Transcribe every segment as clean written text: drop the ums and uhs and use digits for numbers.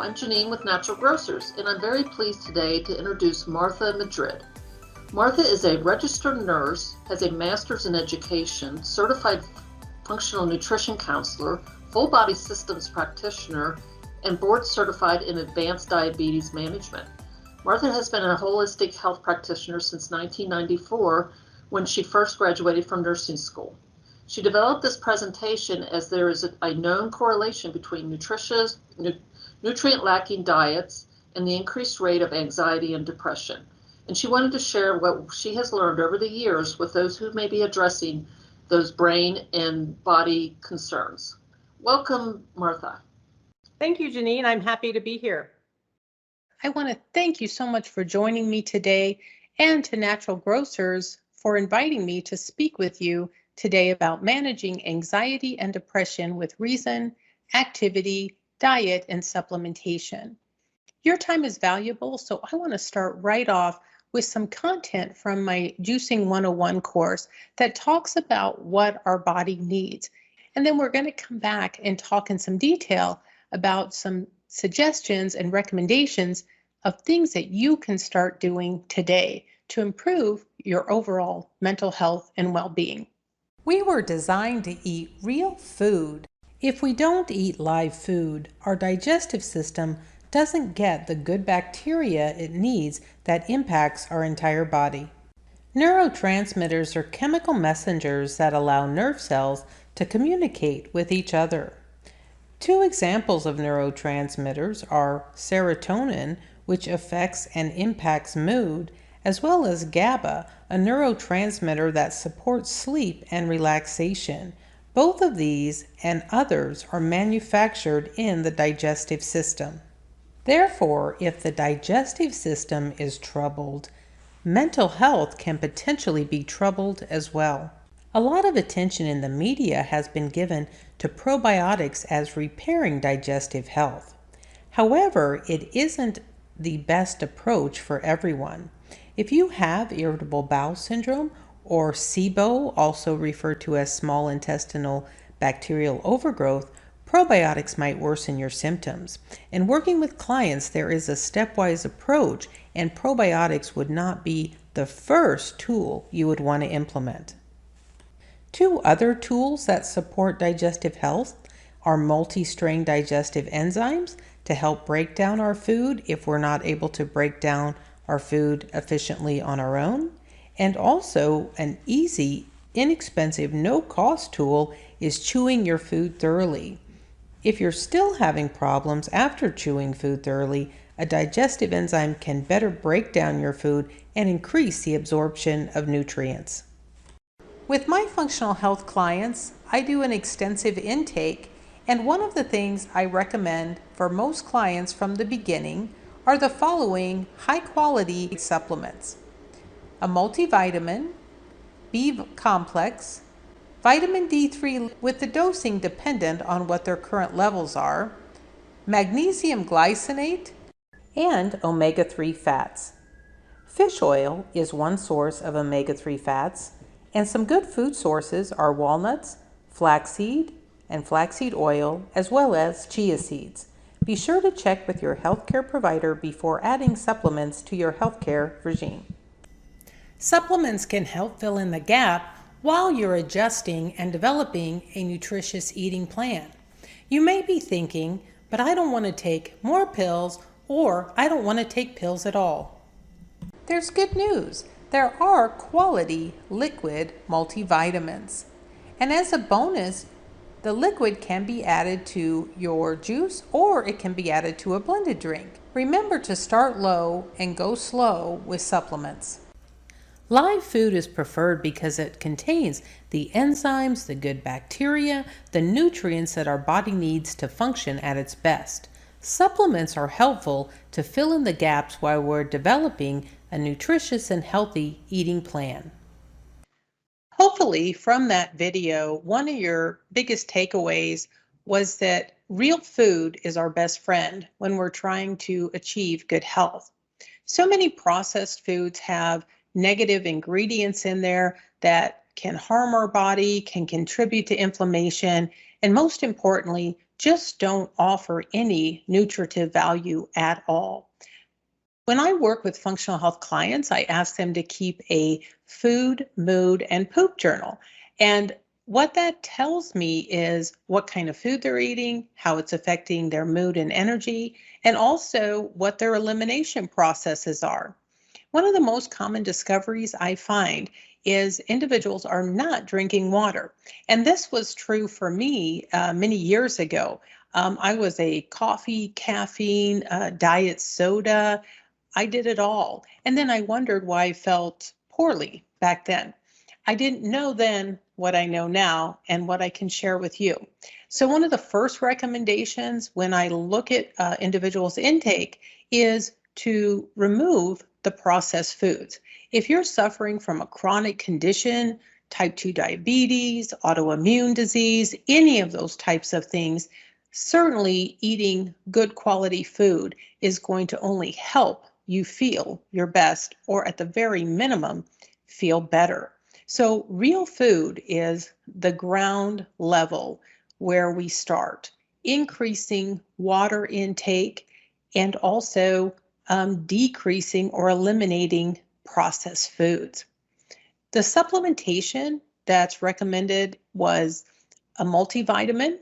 I'm Janine with Natural Grocers, and I'm very pleased today to introduce Martha Madrid. Martha is a registered nurse, has a master's in education, certified functional nutrition counselor, full body systems practitioner, and board certified in advanced diabetes management. Martha has been a holistic health practitioner since 1994 when she first graduated from nursing school. She developed this presentation as there is a known correlation between nutrient-lacking diets and the increased rate of anxiety and depression. And she wanted to share what she has learned over the years with those who may be addressing those brain and body concerns. Welcome, Martha. Thank you, Janine. I'm happy to be here. I want to thank you so much for joining me today and to Natural Grocers for inviting me to speak with you today about managing anxiety and depression with reason, activity, diet, and supplementation. Your time is valuable, so I want to start right off with some content from my Juicing 101 course that talks about what our body needs. And then we're going to come back and talk in some detail about some suggestions and recommendations of things that you can start doing today to improve your overall mental health and well-being. We were designed to eat real food. If we don't eat live food, our digestive system doesn't get the good bacteria it needs that impacts our entire body. Neurotransmitters are chemical messengers that allow nerve cells to communicate with each other. Two examples of neurotransmitters are serotonin, which affects and impacts mood, as well as GABA, a neurotransmitter that supports sleep and relaxation. Both of these and others are manufactured in the digestive system. Therefore, if the digestive system is troubled, mental health can potentially be troubled as well. A lot of attention in the media has been given to probiotics as repairing digestive health. However, it isn't the best approach for everyone. If you have irritable bowel syndrome or SIBO, also referred to as small intestinal bacterial overgrowth, probiotics might worsen your symptoms. In working with clients, there is a stepwise approach, and probiotics would not be the first tool you would want to implement. Two other tools that support digestive health are multi-strain digestive enzymes to help break down our food if we're not able to break down our food efficiently on our own. And also an easy, inexpensive, no-cost tool is chewing your food thoroughly. If you're still having problems after chewing food thoroughly, a digestive enzyme can better break down your food and increase the absorption of nutrients. With my functional health clients, I do an extensive intake, and one of the things I recommend for most clients from the beginning are the following high-quality supplements: a multivitamin, B complex, vitamin D3 with the dosing dependent on what their current levels are, magnesium glycinate, and omega-3 fats. Fish oil is one source of omega-3 fats, and some good food sources are walnuts, flaxseed, and flaxseed oil, as well as chia seeds. Be sure to check with your healthcare provider before adding supplements to your healthcare regime. Supplements can help fill in the gap while you're adjusting and developing a nutritious eating plan. You may be thinking, but I don't want to take more pills, or I don't want to take pills at all. There's good news. There are quality liquid multivitamins. And as a bonus, the liquid can be added to your juice, or it can be added to a blended drink. Remember to start low and go slow with supplements. Live food is preferred because it contains the enzymes, the good bacteria, the nutrients that our body needs to function at its best. Supplements are helpful to fill in the gaps while we're developing a nutritious and healthy eating plan. Hopefully from that video, one of your biggest takeaways was that real food is our best friend when we're trying to achieve good health. So many processed foods have negative ingredients in there that can harm our body, can contribute to inflammation, and most importantly, just don't offer any nutritive value at all. When I work with functional health clients, I ask them to keep a food, mood, and poop journal. And what that tells me is what kind of food they're eating, how it's affecting their mood and energy, and also what their elimination processes are. One of the most common discoveries I find is individuals are not drinking water. And this was true for me many years ago. I was a coffee, caffeine, diet soda. I did it all. And then I wondered why I felt poorly back then. I didn't know then what I know now and what I can share with you. So one of the first recommendations when I look at individuals' intake is to remove the processed foods. If you're suffering from a chronic condition, type 2 diabetes, autoimmune disease, any of those types of things, certainly eating good quality food is going to only help you feel your best, or at the very minimum, feel better. So real food is the ground level where we start, increasing water intake and also decreasing or eliminating processed foods. The supplementation that's recommended was a multivitamin.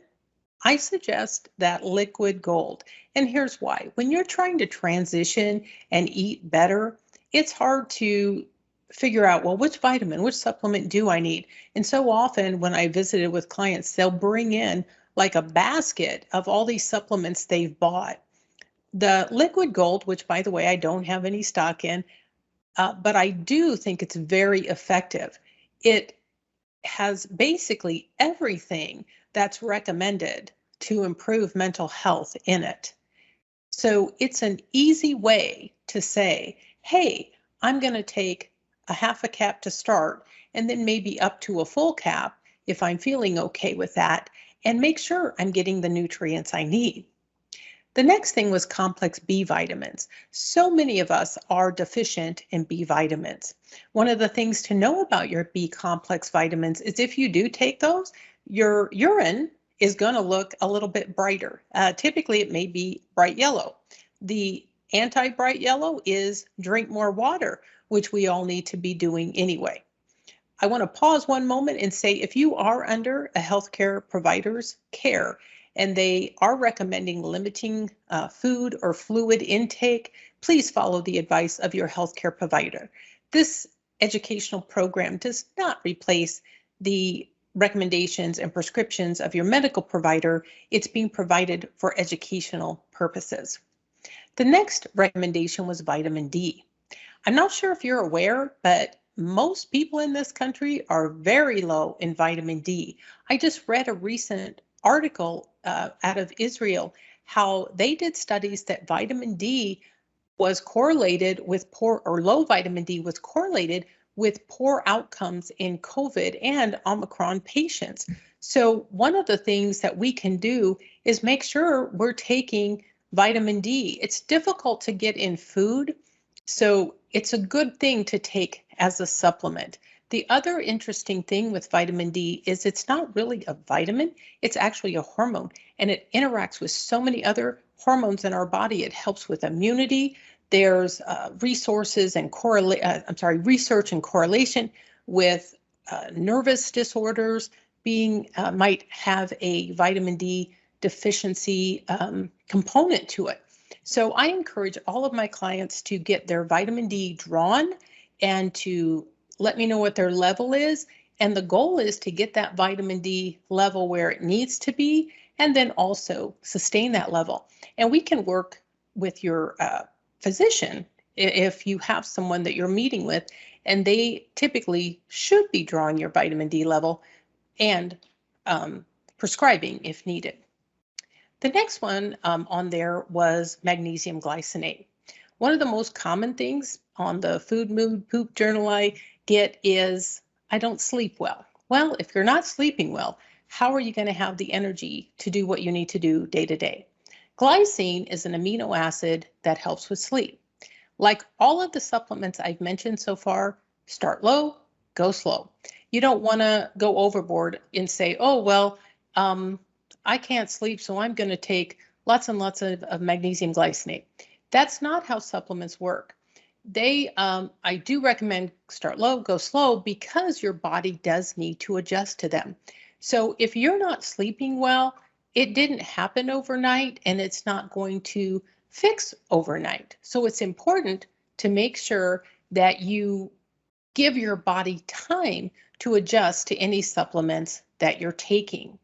I suggest that liquid gold. And here's why. When you're trying to transition and eat better, it's hard to figure out, well, which vitamin, which supplement do I need? And so often when I visited with clients, they'll bring in like a basket of all these supplements they've bought. The liquid gold, which by the way, I don't have any stock in, but I do think it's very effective. It has basically everything that's recommended to improve mental health in it. So it's an easy way to say, hey, I'm going to take a half a cap to start and then maybe up to a full cap if I'm feeling okay with that, and make sure I'm getting the nutrients I need. The next thing was complex B vitamins. So many of us are deficient in B vitamins. One of the things to know about your B complex vitamins is if you do take those, your urine is going to look a little bit brighter. Typically, it may be bright yellow. The anti-bright yellow is drink more water, which we all need to be doing anyway. I want to pause one moment and say if you are under a healthcare provider's care, and they are recommending limiting food or fluid intake, please follow the advice of your healthcare provider. This educational program does not replace the recommendations and prescriptions of your medical provider. It's being provided for educational purposes. The next recommendation was vitamin D. I'm not sure if you're aware, but most people in this country are very low in vitamin D. I just read a recent article out of Israel, how they did studies that vitamin D was correlated with poor, or low vitamin D was correlated with poor outcomes in COVID and Omicron patients. So one of the things that we can do is make sure we're taking vitamin D. It's difficult to get in food, so it's a good thing to take as a supplement. The other interesting thing with vitamin D is it's not really a vitamin, it's actually a hormone, and it interacts with so many other hormones in our body. It helps with immunity. There's research and correlation with nervous disorders might have a vitamin D deficiency component to it. So I encourage all of my clients to get their vitamin D drawn and to let me know what their level is. And the goal is to get that vitamin D level where it needs to be, and then also sustain that level. And we can work with your physician if you have someone that you're meeting with, and they typically should be drawing your vitamin D level and prescribing if needed. The next one on there was magnesium glycinate. One of the most common things on the food, mood, poop journal I get is, I don't sleep well. Well, if you're not sleeping well, how are you going to have the energy to do what you need to do day to day? Glycine is an amino acid that helps with sleep. Like all of the supplements I've mentioned so far, start low, go slow. You don't want to go overboard and say, oh, well, I can't sleep, so I'm going to take lots and lots of magnesium glycinate. That's not how supplements work. I do recommend start low, go slow, because your body does need to adjust to them. So if you're not sleeping well, it didn't happen overnight and it's not going to fix overnight. So it's important to make sure that you give your body time to adjust to any supplements that you're taking.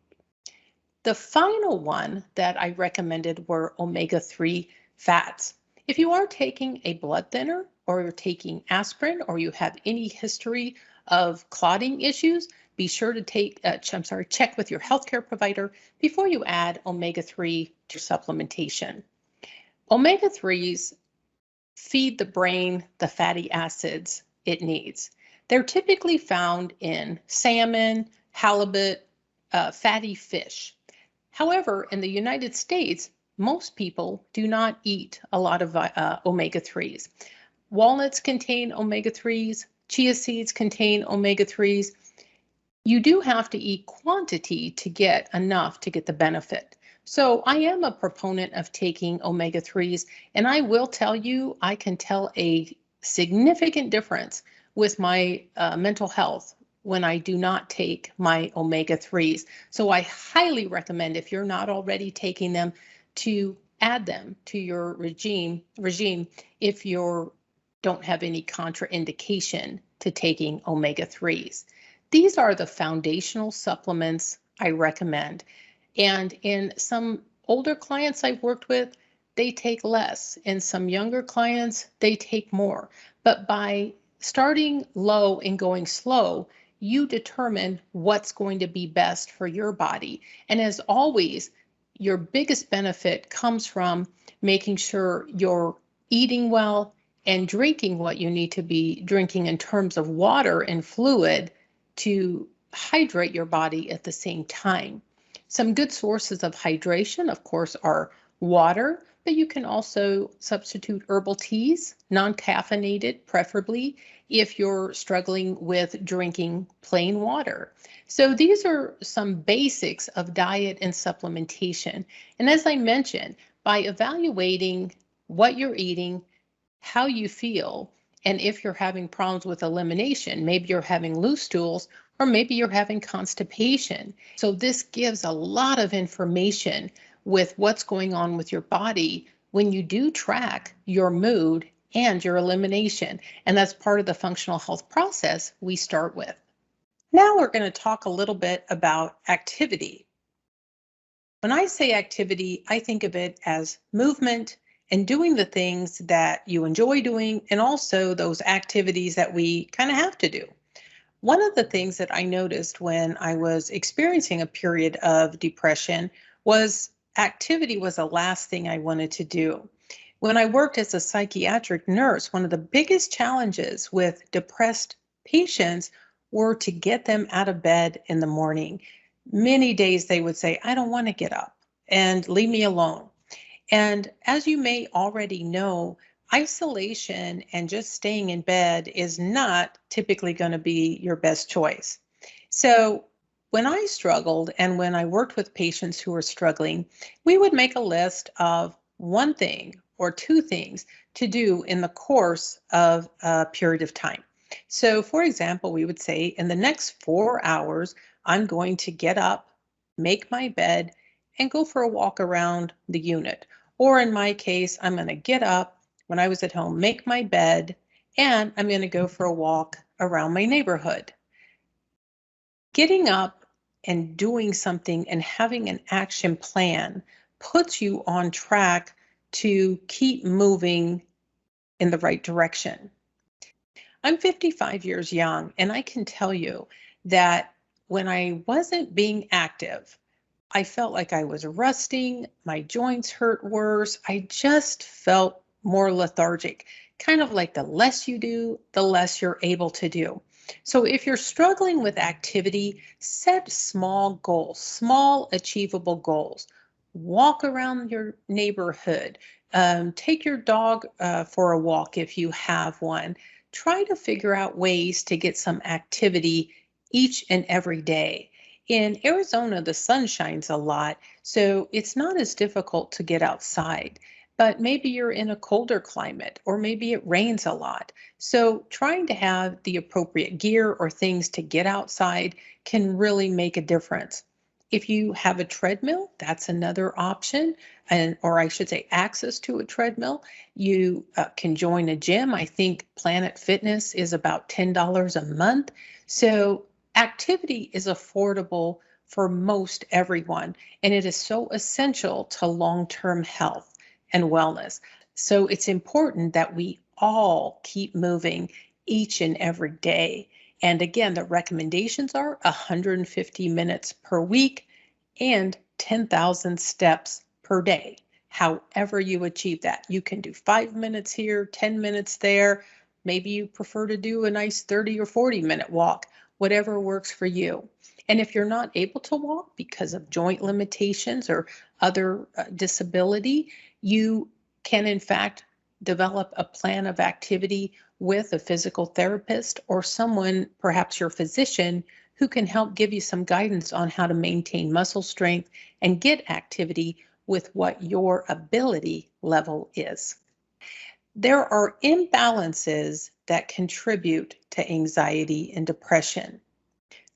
The final one that I recommended were omega-3 fats. If you are taking a blood thinner or you're taking aspirin or you have any history of clotting issues, be sure to check with your healthcare provider before you add omega-3 to supplementation. Omega-3s feed the brain the fatty acids it needs. They're typically found in salmon, halibut, fatty fish. However, in the United States, most people do not eat a lot of omega-3s. Walnuts contain omega-3s, chia seeds contain omega-3s. You do have to eat quantity to get enough to get the benefit. So I am a proponent of taking omega-3s, and I will tell you, I can tell a significant difference with my mental health when I do not take my omega-3s. So I highly recommend, if you're not already taking them, to add them to your regime if you don't have any contraindication to taking omega-3s. These are the foundational supplements I recommend. And in some older clients I've worked with, they take less. In some younger clients, they take more. But by starting low and going slow, you determine what's going to be best for your body. And as always, your biggest benefit comes from making sure you're eating well and drinking what you need to be drinking in terms of water and fluid to hydrate your body at the same time. Some good sources of hydration, of course, are water, but you can also substitute herbal teas, non-caffeinated preferably, if you're struggling with drinking plain water. So these are some basics of diet and supplementation. And as I mentioned, by evaluating what you're eating, how you feel, and if you're having problems with elimination, maybe you're having loose stools, or maybe you're having constipation. So this gives a lot of information with what's going on with your body when you do track your mood and your elimination. And that's part of the functional health process we start with. Now we're going to talk a little bit about activity. When I say activity, I think of it as movement and doing the things that you enjoy doing, and also those activities that we kind of have to do. One of the things that I noticed when I was experiencing a period of depression was activity was the last thing I wanted to do. When I worked as a psychiatric nurse, one of the biggest challenges with depressed patients were to get them out of bed in the morning. Many days they would say, I don't want to get up and leave me alone. And as you may already know, isolation and just staying in bed is not typically going to be your best choice. So when I struggled and when I worked with patients who were struggling, we would make a list of one thing or two things to do in the course of a period of time. So for example, we would say in the next 4 hours, I'm going to get up, make my bed, and go for a walk around the unit. Or in my case, I'm going to get up when I was at home, make my bed, and I'm going to go for a walk around my neighborhood. Getting up and doing something and having an action plan puts you on track to keep moving in the right direction. I'm 55 years young, and I can tell you that when I wasn't being active, I felt like I was rusting, my joints hurt worse, I just felt more lethargic, kind of like the less you do, the less you're able to do. So if you're struggling with activity, set small goals, small achievable goals. Walk around your neighborhood, take your dog for a walk if you have one. Try to figure out ways to get some activity each and every day. In Arizona, the sun shines a lot, so it's not as difficult to get outside. But maybe you're in a colder climate, or maybe it rains a lot. So trying to have the appropriate gear or things to get outside can really make a difference. If you have a treadmill, that's another option, and or I should say access to a treadmill. You can join a gym. I think Planet Fitness is about $10 a month. So activity is affordable for most everyone, and it is so essential to long-term health and wellness. So it's important that we all keep moving each and every day. And again, the recommendations are 150 minutes per week and 10,000 steps per day. However you achieve that. You can do 5 minutes here, 10 minutes there. Maybe you prefer to do a nice 30 or 40-minute walk, whatever works for you. And if you're not able to walk because of joint limitations or other disability, you can in fact develop a plan of activity with a physical therapist or someone, perhaps your physician, who can help give you some guidance on how to maintain muscle strength and get activity with what your ability level is. There are imbalances that contribute to anxiety and depression.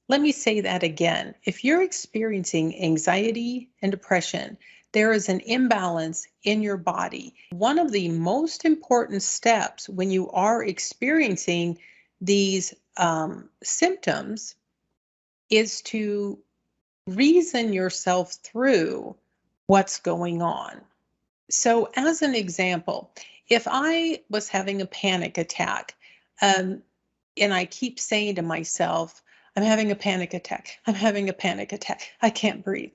Let me say that again. If you're experiencing anxiety and depression, there is an imbalance in your body. One of the most important steps when you are experiencing these symptoms is to reason yourself through what's going on. So, as an example, if I was having a panic attack, and I keep saying to myself, I'm having a panic attack. I'm having a panic attack. I can't breathe.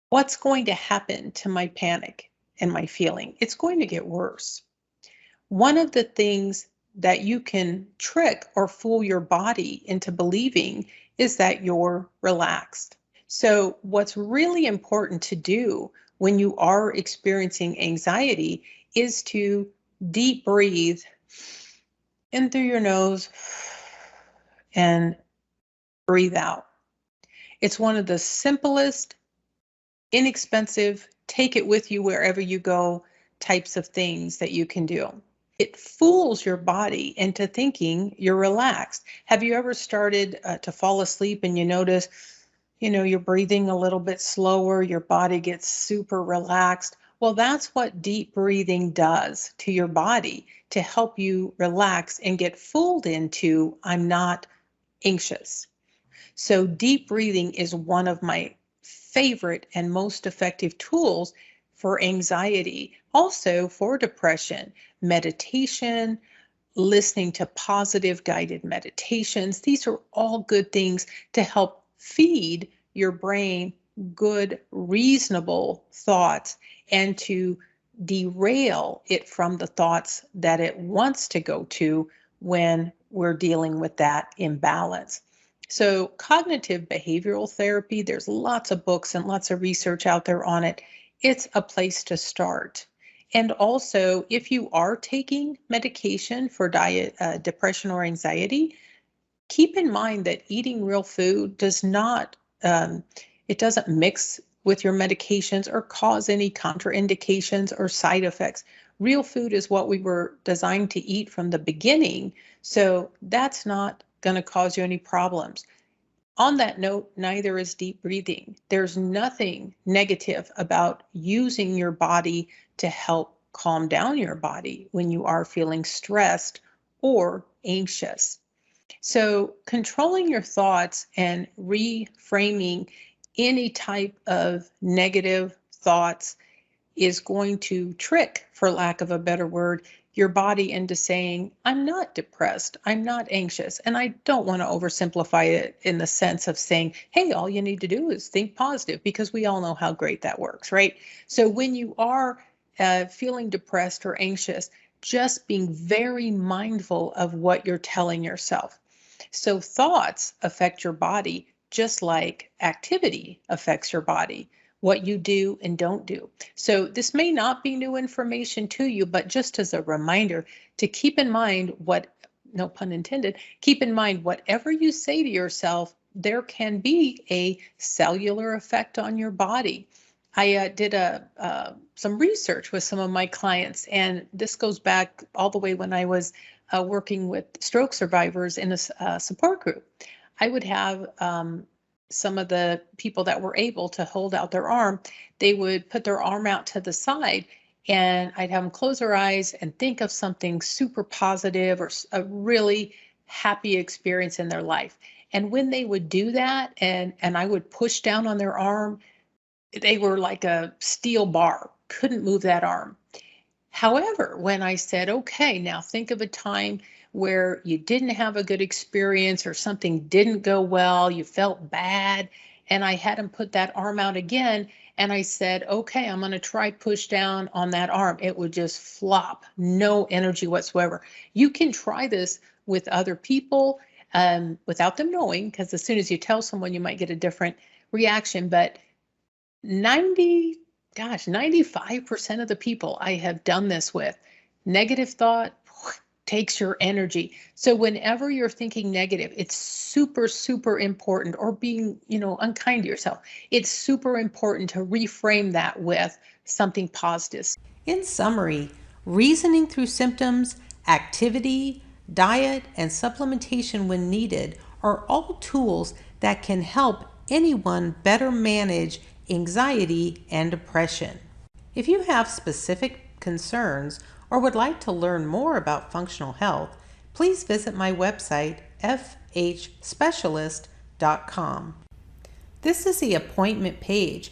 What's going to happen to my panic and my feeling? It's going to get worse. One of the things that you can trick or fool your body into believing is that you're relaxed. So, what's really important to do when you are experiencing anxiety is to deep breathe in through your nose and breathe out. It's one of the simplest, inexpensive, take it with you wherever you go types of things that you can do. It fools your body into thinking you're relaxed. Have you ever started to fall asleep and you notice, you're breathing a little bit slower, your body gets super relaxed? Well, that's what deep breathing does to your body to help you relax and get fooled into, I'm not anxious. So deep breathing is one of my favorite and most effective tools for anxiety, also for depression. Meditation, listening to positive guided meditations. These are all good things to help feed your brain good, reasonable thoughts and to derail it from the thoughts that it wants to go to when we're dealing with that imbalance. So cognitive behavioral therapy, there's lots of books and lots of research out there on it. It's a place to start. And also, if you are taking medication for depression or anxiety, keep in mind that eating real food does not, it doesn't mix with your medications or cause any contraindications or side effects. Real food is what we were designed to eat from the beginning, so that's not going to cause you any problems. On that note, neither is deep breathing. There's nothing negative about using your body to help calm down your body when you are feeling stressed or anxious. So controlling your thoughts and reframing any type of negative thoughts is going to trick, for lack of a better word, your body into saying, I'm not depressed, I'm not anxious. And I don't want to oversimplify it in the sense of saying, hey, all you need to do is think positive, because we all know how great that works, right? So when you are feeling depressed or anxious, just being very mindful of what you're telling yourself. So thoughts affect your body just like activity affects your body, what you do and don't do. So this may not be new information to you, but just as a reminder to keep in mind what, no pun intended, keep in mind whatever you say to yourself there can be a cellular effect on your body. I did some research with some of my clients, and this goes back all the way when I was working with stroke survivors in a support group. I would have some of the people that were able to hold out their arm, they would put their arm out to the side, and I'd have them close their eyes and think of something super positive or a really happy experience in their life. And when they would do that, and I would push down on their arm, they were like a steel bar, couldn't move that arm. However, when I said, okay, now think of a time where you didn't have a good experience or something didn't go well, you felt bad, and I had them put that arm out again, and I said, okay, I'm going to try push down on that arm. It would just flop, no energy whatsoever. You can try this with other people without them knowing, because as soon as you tell someone, you might get a different reaction. But 95% of the people I have done this with, negative thought takes your energy. So whenever you're thinking negative, it's super, super important, or being, unkind to yourself, it's super important to reframe that with something positive. In summary, reasoning through symptoms, activity, diet, and supplementation when needed are all tools that can help anyone better manage anxiety and depression. If you have specific concerns or would like to learn more about functional health, please visit my website, fhspecialist.com. This is the appointment page.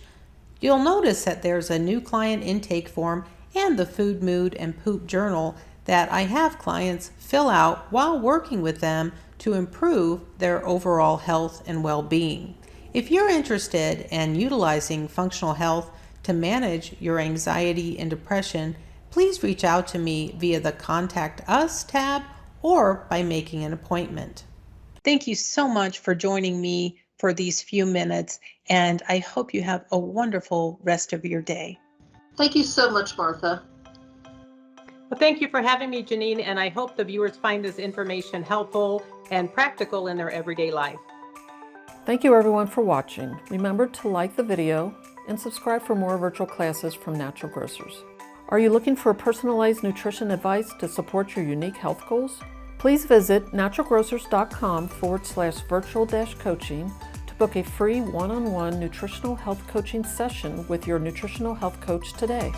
You'll notice that there's a new client intake form and the food, mood, and poop journal that I have clients fill out while working with them to improve their overall health and well-being. If you're interested in utilizing functional health to manage your anxiety and depression, please reach out to me via the Contact Us tab or by making an appointment. Thank you so much for joining me for these few minutes, and I hope you have a wonderful rest of your day. Thank you so much, Martha. Well, thank you for having me, Janine, and I hope the viewers find this information helpful and practical in their everyday life. Thank you everyone for watching. Remember to like the video and subscribe for more virtual classes from Natural Grocers. Are you looking for personalized nutrition advice to support your unique health goals? Please visit naturalgrocers.com/virtual-coaching to book a free one-on-one nutritional health coaching session with your nutritional health coach today.